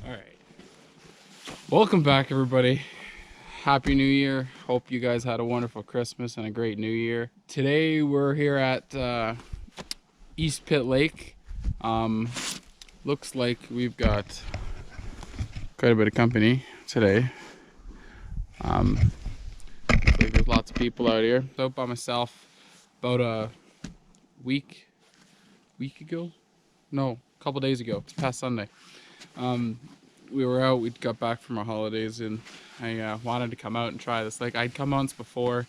All right. Welcome back, everybody. Happy New Year. Hope you guys had a wonderful Christmas and a great New Year. Today we're here at East Pit Lake. Looks like we've got quite a bit of company today. There's lots of people out here. Out by myself about a week ago? No, a couple days ago. It's past Sunday. We were out, we got back from our holidays, and I wanted to come out and try this. Like, I'd come once before,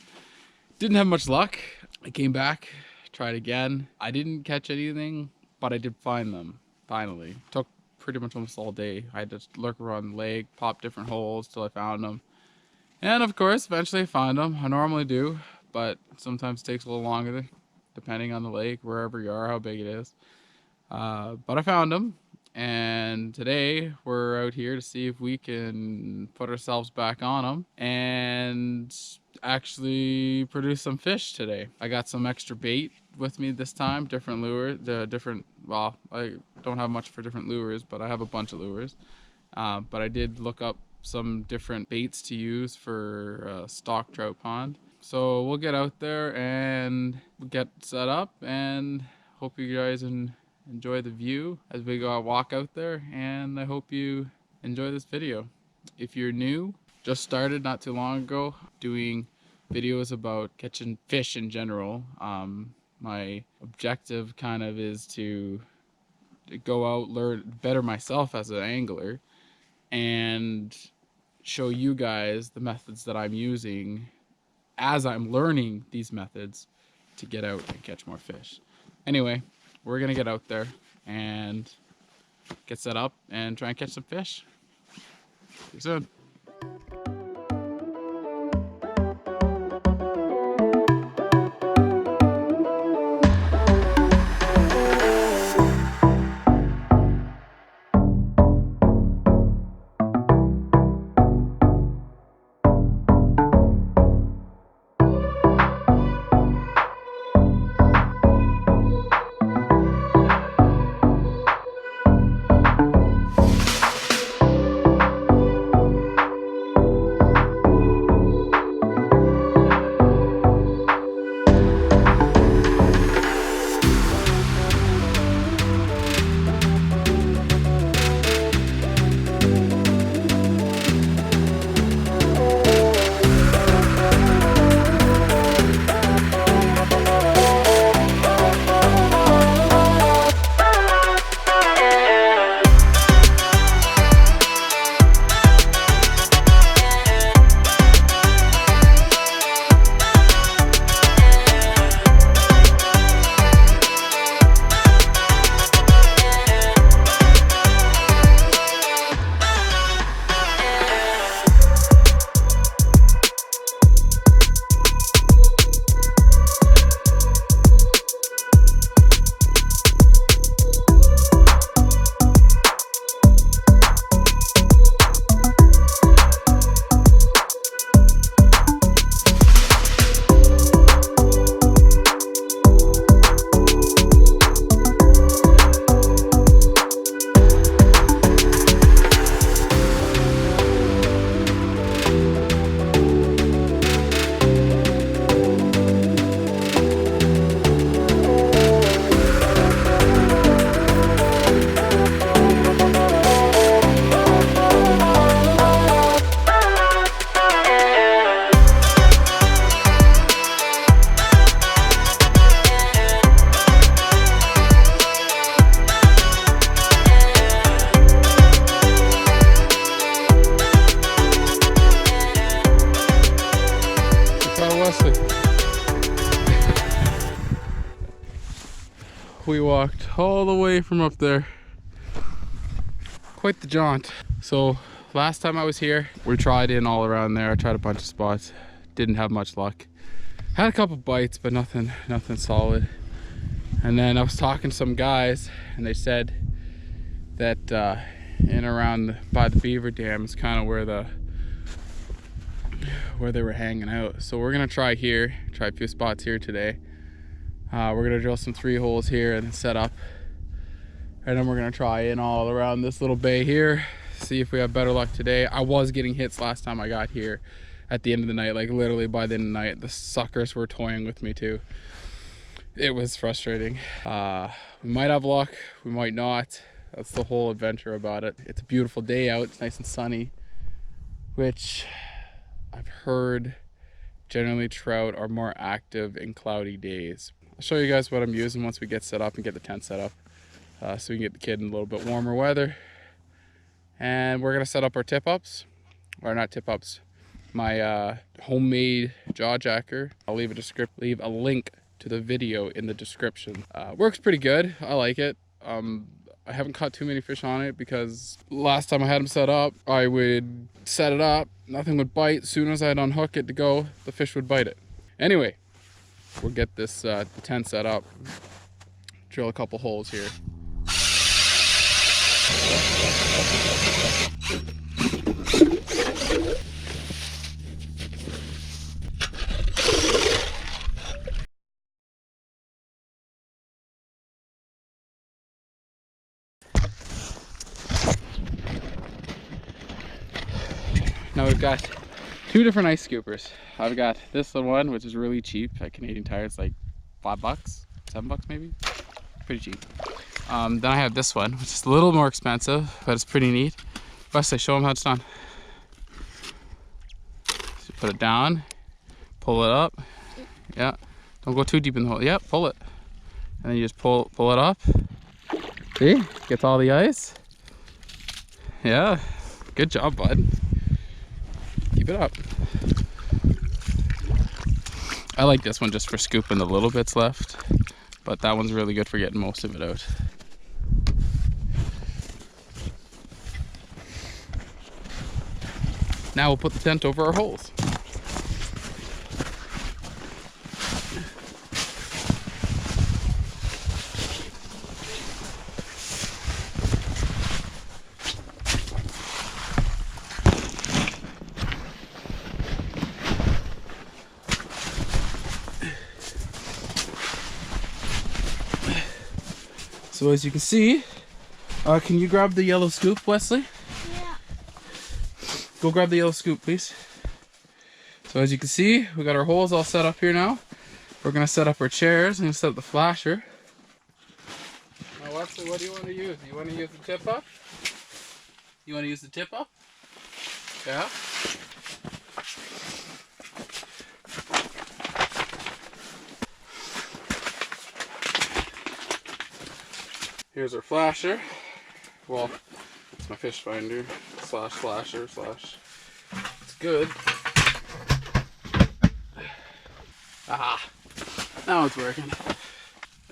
didn't have much luck. I came back, tried again. I didn't catch anything, but I did find them, finally. Took pretty much almost all day. I had to lurk around the lake, pop different holes till I found them. And of course, eventually I found them. I normally do, but sometimes it takes a little longer, depending on the lake, wherever you are, how big it is. But I found them. And today we're out here to see if we can put ourselves back on them and actually produce some fish today. I got some extra bait with me this time, different lures, well, I don't have much for different lures, but I have a bunch of lures. But I did look up some different baits to use for stock trout pond. So we'll get out there and get set up, and hope you guys enjoy the view as we go walk out there, and I hope you enjoy this video. If you're new, just started not too long ago doing videos about catching fish in general. My objective kind of is to go out, learn, better myself as an angler, and show you guys the methods that I'm using as I'm learning these methods to get out and catch more fish. Anyway, we're gonna get out there and get set up and try and catch some fish. See you soon. We walked all the way from up there. Quite the jaunt. So last time I was here, we tried in all around there. I tried a bunch of spots, didn't have much luck. Had a couple bites, but nothing solid. And then I was talking to some guys, and they said that in around by the beaver dam is kind of where they were hanging out. So we're gonna try a few spots here today. We're gonna drill some 3 holes here and set up, and then we're gonna try in all around this little bay here, See if we have better luck today. I was getting hits last time I got here at the end of the night, like literally by the end of the night. The suckers were toying with me too. It was frustrating. We might have luck, we might not. That's the whole adventure about it. It's a beautiful day out, it's nice and sunny, which I've heard generally trout are more active in cloudy days. I'll show you guys what I'm using once we get set up and get the tent set up, so we can get the kid in a little bit warmer weather. And we're gonna set up our tip-ups, or not tip-ups, my homemade jaw jacker. I'll leave a link to the video in the description. Works pretty good, I like it. I haven't caught too many fish on it because last time I had them set up, I would set it up, nothing would bite. As soon as I'd unhook it to go, the fish would bite it. Anyway, we'll get this the tent set up, drill a couple holes here. Now we've got two different ice scoopers. I've got this one, which is really cheap at Canadian Tire. It's like $5, $7 maybe, pretty cheap. Then I have this one, which is a little more expensive, but it's pretty neat. Wesley, show them how it's done. So put it down, pull it up. Yeah, don't go too deep in the hole. Yeah, pull it. And then you just pull it up. See, gets all the ice. Yeah, good job, bud. Keep it up. I like this one just for scooping the little bits left, but that one's really good for getting most of it out. Now we'll put the tent over our holes. So as you can see, can you grab the yellow scoop, Wesley? Yeah. Go grab the yellow scoop, please. So as you can see, we got our holes all set up here now. We're gonna set up our chairs. I'm gonna set up the flasher. Now Wesley, what do you want to use? You want to use the tip up? You want to use the tip up? Yeah? Here's our flasher. Well, it's my fish finder slash flasher slash. It's good. Aha! Now it's working.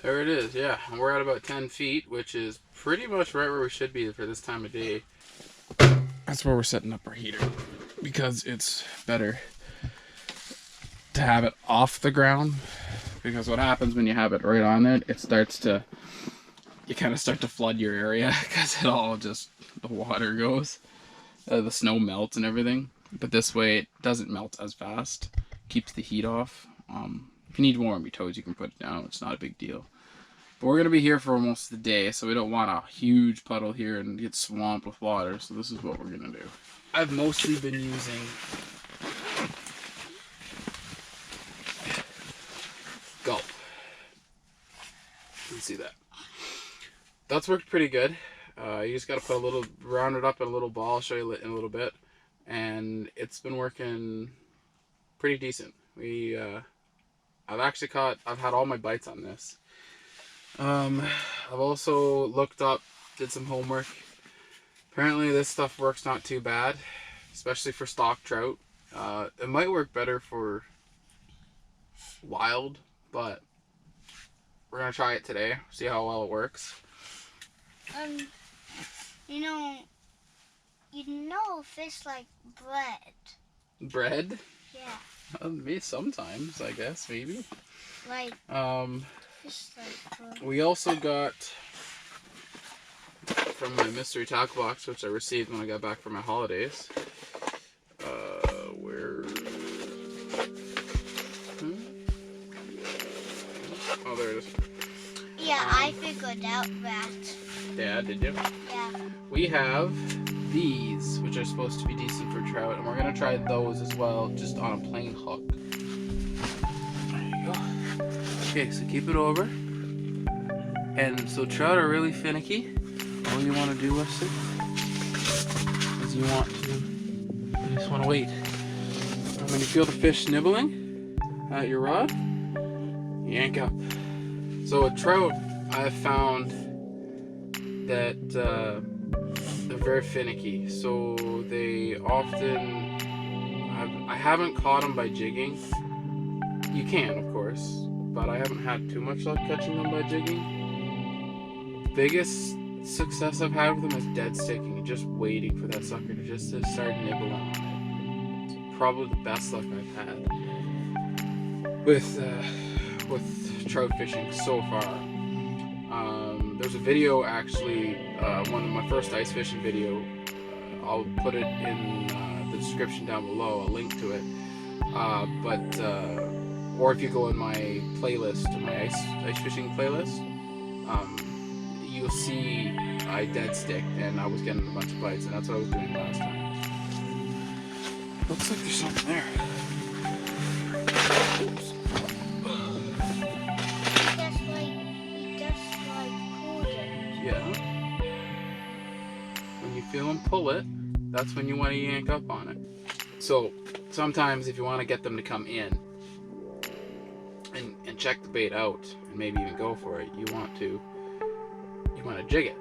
There it is, yeah. And we're at about 10 feet, which is pretty much right where we should be for this time of day. That's where we're setting up our heater, because it's better to have it off the ground, because what happens when you have it right on there, it starts to, you kind of start to flood your area, because it all just, the water goes, the snow melts and everything. But this way it doesn't melt as fast, keeps the heat off. If you need to warm your toes, you can put it down, it's not a big deal. But we're going to be here for almost the day, so we don't want a huge puddle here and get swamped with water, so this is what we're going to do. I've mostly been using Gulp. You can see that. That's worked pretty good. You just got to put a little, round it up in a little ball. I'll show you in a little bit. And it's been working pretty decent. I've had all my bites on this. I've also looked up, did some homework. Apparently this stuff works not too bad, especially for stock trout. It might work better for wild, but we're gonna try it today, see how well it works. You know fish like bread. Bread? Yeah. Me sometimes, I guess, maybe. Like fish like bread. We also got from my mystery tackle box, which I received when I got back from my holidays. Oh, there it is. Yeah, I figured out that. Yeah, did you? Yeah. We have these, which are supposed to be decent for trout, and we're gonna try those as well, just on a plain hook. There you go. Okay, so keep it over. And so trout are really finicky. All you want to do with it is you just want to wait. And when you feel the fish nibbling at your rod, yank up. So with trout, I've found that they're very finicky. So they often, I haven't caught them by jigging. You can, of course, but I haven't had too much luck catching them by jigging. Biggest success I've had with them is dead sticking and just waiting for that sucker to start nibbling on it. It's probably the best luck I've had with trout fishing so far. There's a video actually, one of my first ice fishing video. I'll put it in the description down below, a link to it. Or if you go in my playlist, my ice fishing playlist, you'll see I dead sticked and I was getting a bunch of bites, and that's what I was doing last time. Looks like there's something there. Oops. He just pulled it. Yeah. When you feel them pull it, that's when you want to yank up on it. So sometimes if you want to get them to come in and check the bait out and maybe even go for it, you want to jig it,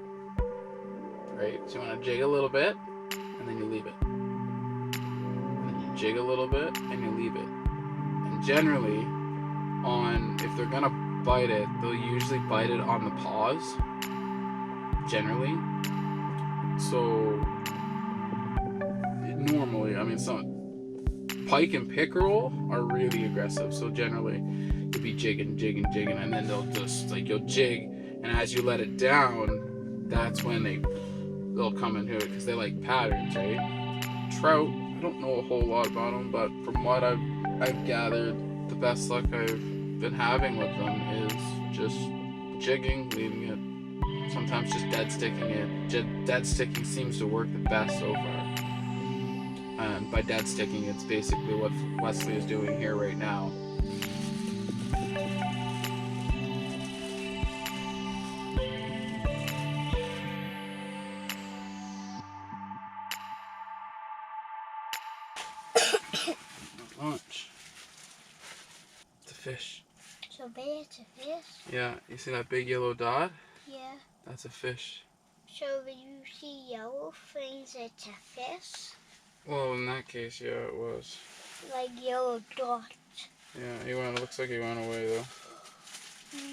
right? So you want to jig a little bit and then you leave it, and then you jig a little bit and you leave it. And generally, if they're gonna bite it, they'll usually bite it on the paws, generally. So normally, I mean, some pike and pickerel are really aggressive, so generally you'll be jigging, and then they'll just, you'll jig, and as you let it down, that's when they'll come into it, because they like patterns, right? Trout, I don't know a whole lot about them, but from what I've gathered, the best luck I've been having with them is just jigging, leaving it, sometimes just dead sticking it. Dead sticking seems to work the best so far. And by dead sticking, it's basically what Wesley is doing here right now. Launch. It's a fish. So it's a fish? Yeah, you see that big yellow dot? Yeah. That's a fish. So when you see yellow things, it's a fish? Well, in that case, yeah, it was. Like yellow dots. Yeah, it looks like he went away though.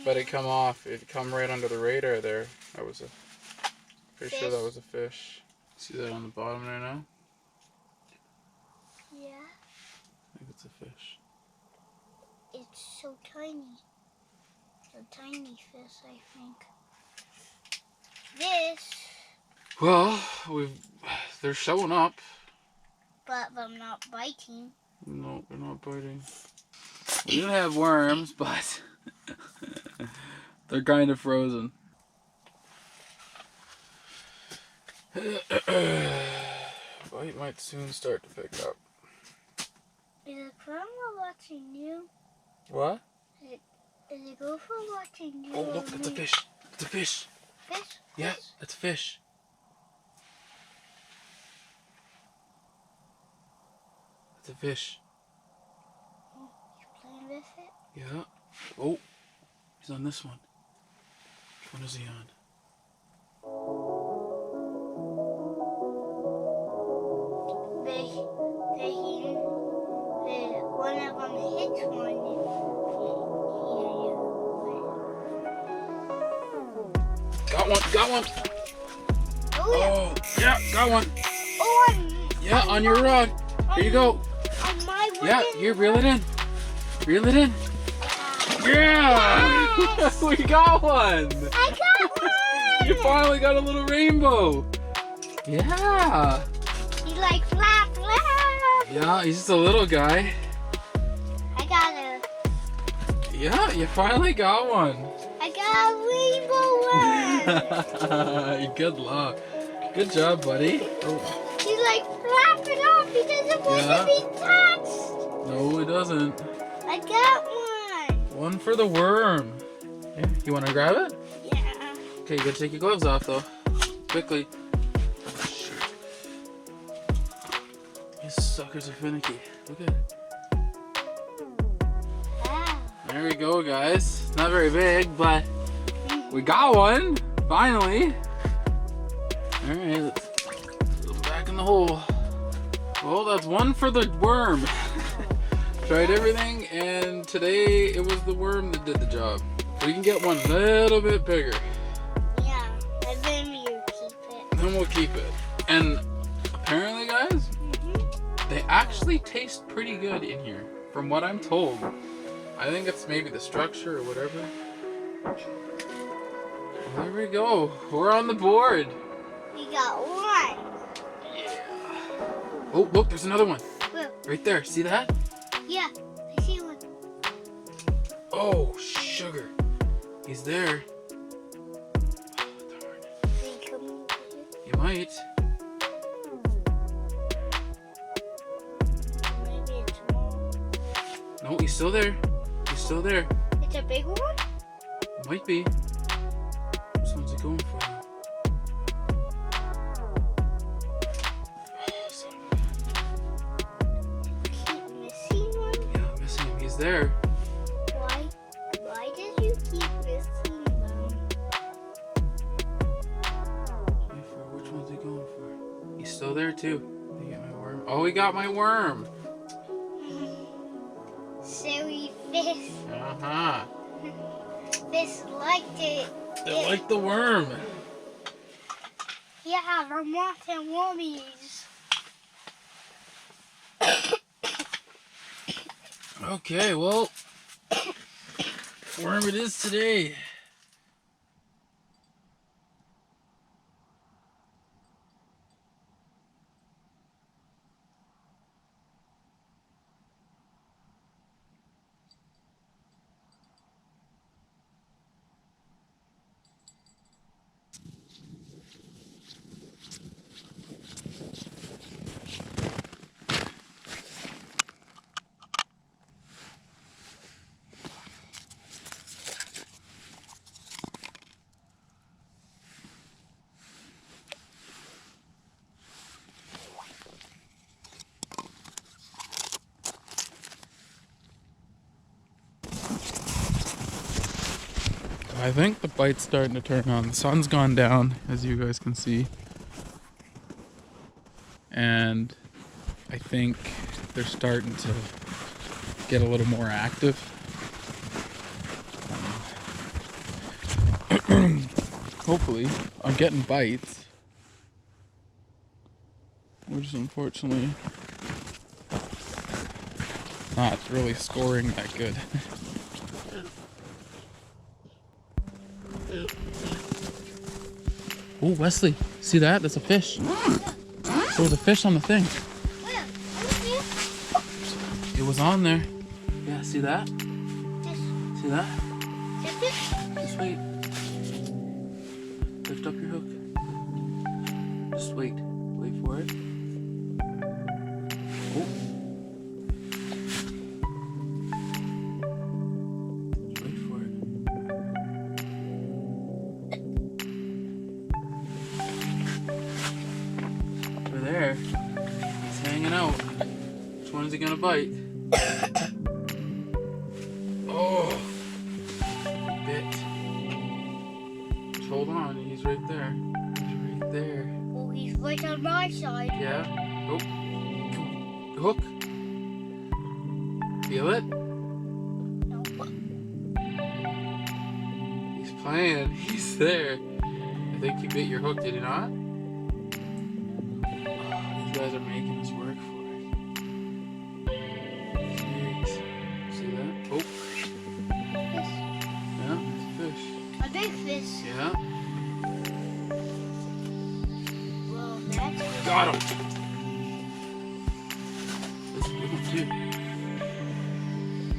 But it come off. It come right under the radar there. That was pretty sure that was a fish. See that on the bottom there now? Yeah. I think it's a fish. It's so tiny. It's a tiny fish, I think. This. Well, they're showing up. But I'm not biting. No, they're not biting. We didn't have worms, but they're kind of frozen. Bite might soon start to pick up. Is it grandma watching you? What? Is it good for watching you? Oh, look, it's a fish. It's a fish. Fish? Yeah, it's a fish. It's a fish. Oh, you playing with it? Yeah. Oh, he's on this one. Which one is he on? One of them hits one. Got one. Oh, yeah, got one. Oh, yeah, on your rod. Here you go. On my yeah, here, reel it in. Reel it in. Yeah! Yes! We got one! I got one! You finally got a little rainbow. Yeah. He's like flap, flap. Yeah, he's just a little guy. I got a... Yeah, you finally got one. I got a rainbow one. Good luck. Good job, buddy. Oh. He's like flapping off. He doesn't want to be touched. No, it doesn't. I got one. One for the worm. Yeah. You want to grab it? Yeah. Okay, you gotta take your gloves off though. Quickly. Oh, shit. These suckers are finicky. Look at it. Wow. There we go, guys. Not very big, but we got one. Finally. Alright, let's go back in the hole. Well, that's one for the worm. Tried everything, and today it was the worm that did the job. We can get one a little bit bigger. Yeah, and then you keep it. Then we'll keep it. And apparently, guys, they actually taste pretty good in here, from what I'm told. I think it's maybe the structure or whatever. Well, there we go. We're on the board. We got one. Yeah. Oh, look, there's another one. Where? Right there. See that? Yeah, I see one. Oh, sugar. He's there. Oh, darn. Can you come over here? You might. Maybe it's small. No, he's still there. He's still there. It's a big one? Might be. Which one's he going for? Keep missing one? Yeah, I'm missing him. He's there. Why did you keep missing them? Which one's he going for? He's still there too. Did he get my worm? Oh, he got my worm. Silly fish. Uh-huh. Fish liked it. They like the worm. Yeah, the moth and wormies. Okay, well, worm it is today. I think the bite's starting to turn on. The sun's gone down, as you guys can see. And I think they're starting to get a little more active. Hopefully, I'm getting bites. We're just unfortunately not really scoring that good. Oh, Wesley, see that? That's a fish. There was a fish on the thing. Where? It was on there. Yeah, see that? See that? Just wait. Lift up your hook. Just wait. Wait for it. Oh. Wait for it. Over there. He's hanging out. Which one is he gonna bite? Oh. Bit. Just hold on. He's right there. He's right there. Oh, he's right on my side. Yeah. Oh. Hook. Feel it? No. He's playing. He's there. I think he bit your hook, did he not? Oh, these guys are making us work for it. Jeez. See that? Oh. Yeah, it's a fish. A big fish. Yeah. Well, that's Got him. That's a good one too.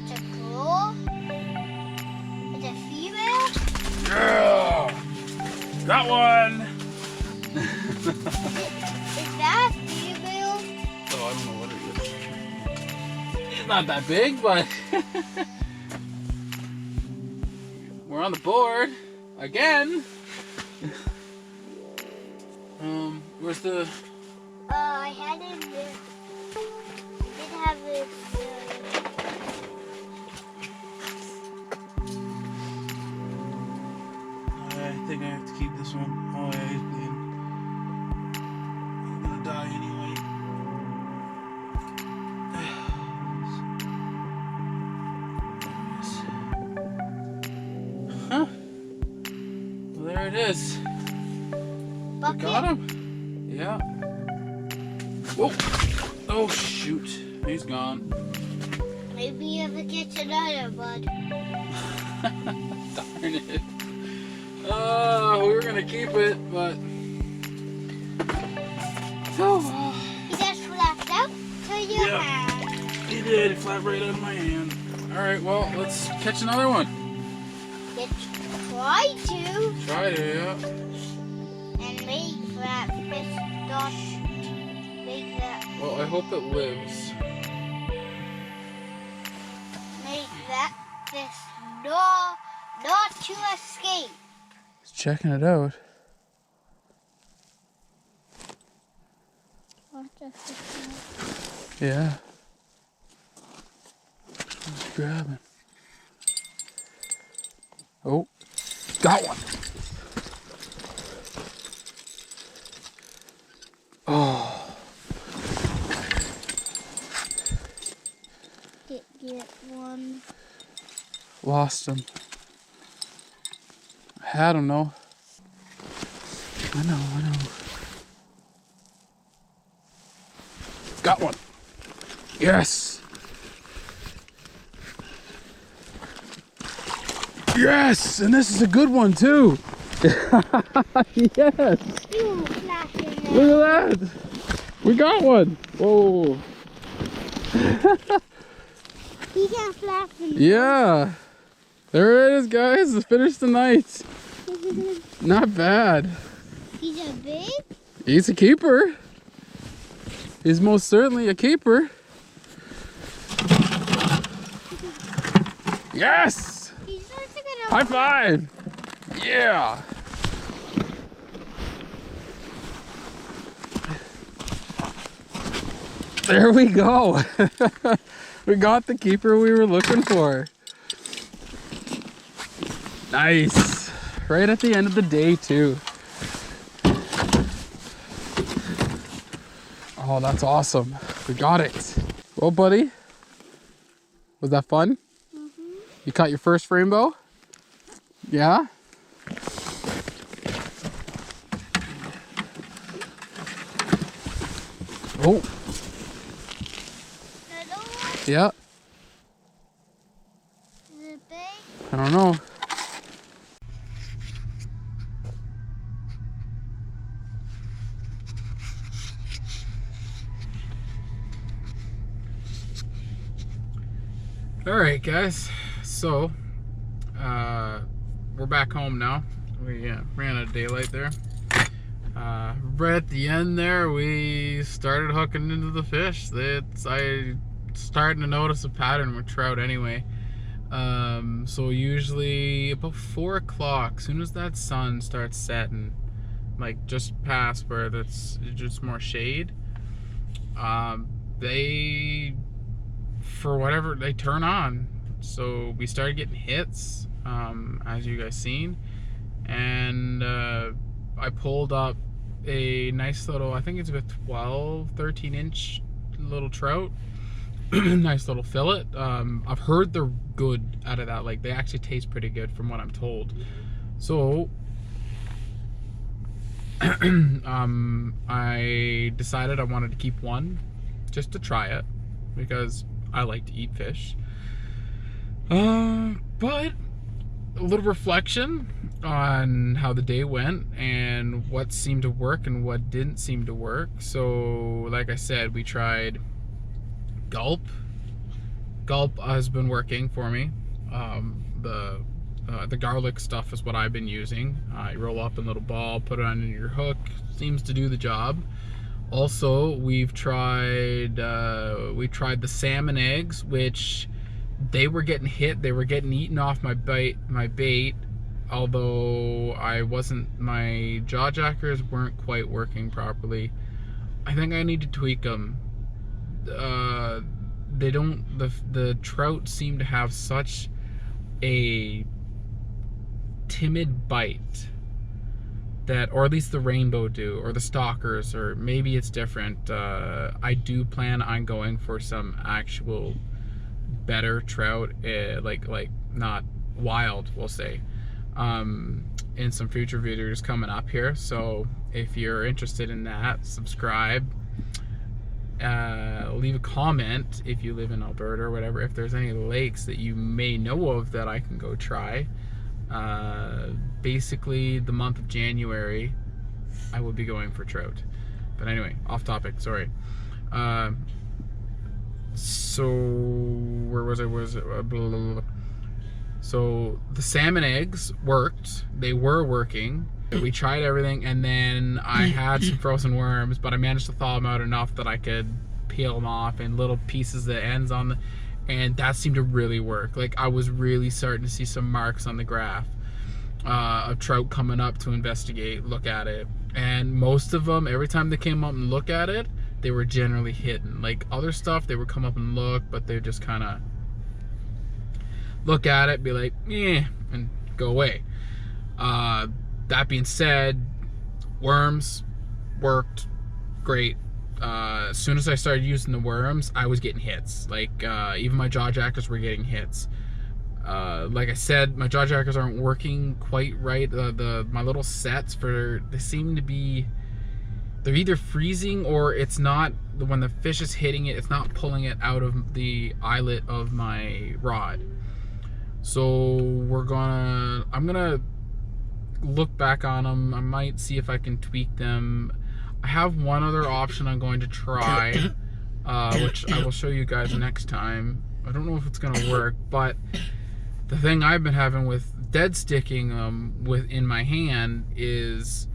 it's a girl. It's a female. Yeah! Got one! Is that a female? Oh, I don't know what it is. It's not that big, but we're on the board again. Where's the? I had it there. I did have it. I think I have to keep this one. Oh yeah, he's bleeding. He's gonna die anyway. Huh? Well, there it is. Bucket. Got him? Yeah. Whoa. Oh shoot. He's gone. Maybe you ever get another one. Darn it. We were gonna keep it, but oh well. He just flapped out to your Yeah. hand. He did. He flapped right out of my hand. Alright, well, let's catch another one. Let's try to. Try to, yeah. And make that fish not make that Well, I hope it lives. fish not to escape. Just checking it out. Yeah. Just grabbing. Oh, got one. Oh. Get one. Lost him. I had him though. I know. Got one. Yes. Yes, and this is a good one too. Yes. You flashing there. Look at that. We got one. Whoa. He got flashing. Yeah. There it is, guys. The finish tonight. Not bad. He's a big. He's a keeper. He's most certainly a keeper. Yes! He's also gonna. High five! Yeah! There we go. We got the keeper we were looking for. Nice. Right at the end of the day too. Oh, that's awesome. We got it. Well, buddy, was that fun? Mm-hmm. You caught your first rainbow? Yeah? Oh, Another one. yeah. Is it big? I don't know. All right, guys. So, we're back home now. We ran out of daylight there. Right at the end there, we started hooking into the fish. I starting to notice a pattern with trout anyway. So usually about 4 o'clock, soon as that sun starts setting, like just past where that's just more shade, they, for whatever, they turn on. So we started getting hits, as you guys seen, and I pulled up a nice little, I think it's about 12, 13 inch little trout. Nice little fillet. I've heard they're good out of that. Like, they actually taste pretty good from what I'm told. So I decided I wanted to keep one just to try it because I like to eat fish. But a little reflection on how the day went and what seemed to work and what didn't seem to work. So like I said, we tried Gulp has been working for me. The The garlic stuff is what I've been using. You roll up a little ball, put it on your hook. Seems to do the job. Also, we tried the salmon eggs, which they were getting hit. They were getting eaten off my bait. Although my jaw jackers weren't quite working properly. I think I need to tweak them. They don't. The trout seem to have such a timid bite that, or at least the rainbow do, or the stalkers, or maybe it's different. I do plan on going for some actual better trout, like not wild, we'll say, in some future videos coming up here. So if you're interested in that, subscribe, leave a comment if you live in Alberta or whatever, if there's any lakes that you may know of that I can go try. Basically the month of January I will be going for trout. But anyway, off topic, sorry. So where was I? So the salmon eggs worked. They were working. We tried everything, and then I had some frozen worms, but I managed to thaw them out enough that I could peel them off in little pieces, the ends on the, and that seemed to really work. Like, I was really starting to see some marks on the graph of trout coming up to investigate, look at it. And most of them, every time they came up and look at it, they were generally hidden. Like other stuff, they would come up and look, but they just kind of look at it, be like, eh, and go away. That being said, worms worked great. As soon as I started using the worms, I was getting hits. Like, even my jaw jackers were getting hits. Like I said, my jaw jackers aren't working quite right. My little sets, they seem to be, they're either freezing or it's not, when the fish is hitting it, it's not pulling it out of the eyelet of my rod. So I'm gonna look back on them. I might see if I can tweak them. I have one other option I'm going to try, which I will show you guys next time. I don't know if it's gonna work, but the thing I've been having with dead sticking them in my hand is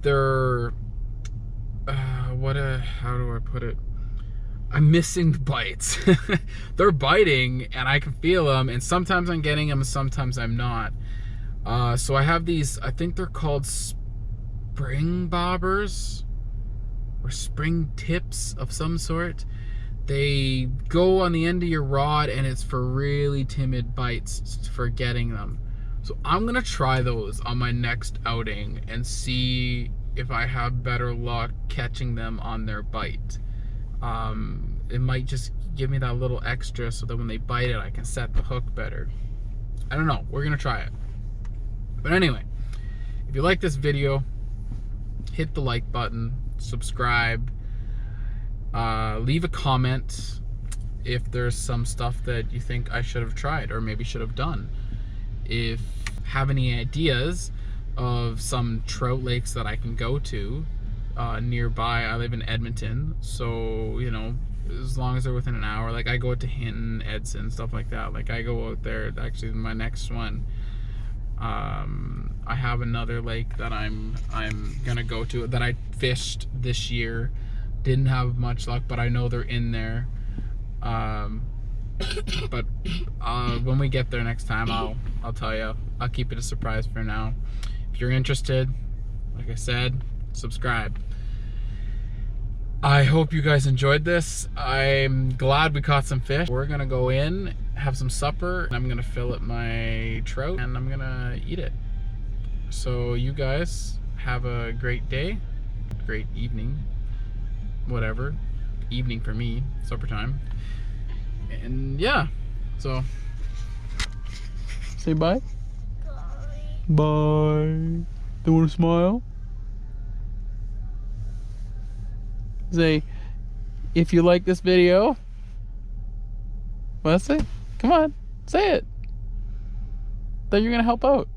they're how do I put it? I'm missing the bites. They're biting and I can feel them, and sometimes I'm getting them and sometimes I'm not. So I have these, I think they're called spring bobbers or spring tips of some sort. They go on the end of your rod and it's for really timid bites for getting them. So I'm gonna try those on my next outing and see if I have better luck catching them on their bite. It might just give me that little extra so that when they bite it, I can set the hook better. I don't know, we're gonna try it. But anyway, if you like this video, hit the like button, subscribe, leave a comment if there's some stuff that you think I should have tried or maybe should have done. If you have any ideas of some trout lakes that I can go to nearby. I live in Edmonton, so you know, as long as they're within an hour. Like I go out to Hinton, Edson, stuff like that. Like I go out there. Actually, my next one, I have another lake that I'm gonna go to that I fished this year. Didn't have much luck, but I know they're in there. But when we get there next time, I'll tell you. I'll keep it a surprise for now. If you're interested, like I said, subscribe. I hope you guys enjoyed this. I'm glad we caught some fish. We're gonna go in, have some supper, and I'm gonna fill up my trout and I'm gonna eat it. So you guys have a great day, great evening, whatever. Evening for me, supper time. And yeah, so say bye. Bye. They want to smile? Say, if you like this video, what say? Come on, say it. That you're gonna help out.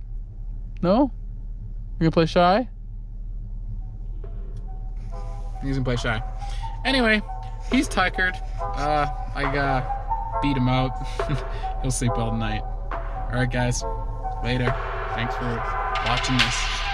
No? You're gonna play shy? He's gonna play shy. Anyway, he's tired. I beat him out. He'll sleep all night. All right, guys. Later. Thanks for watching this.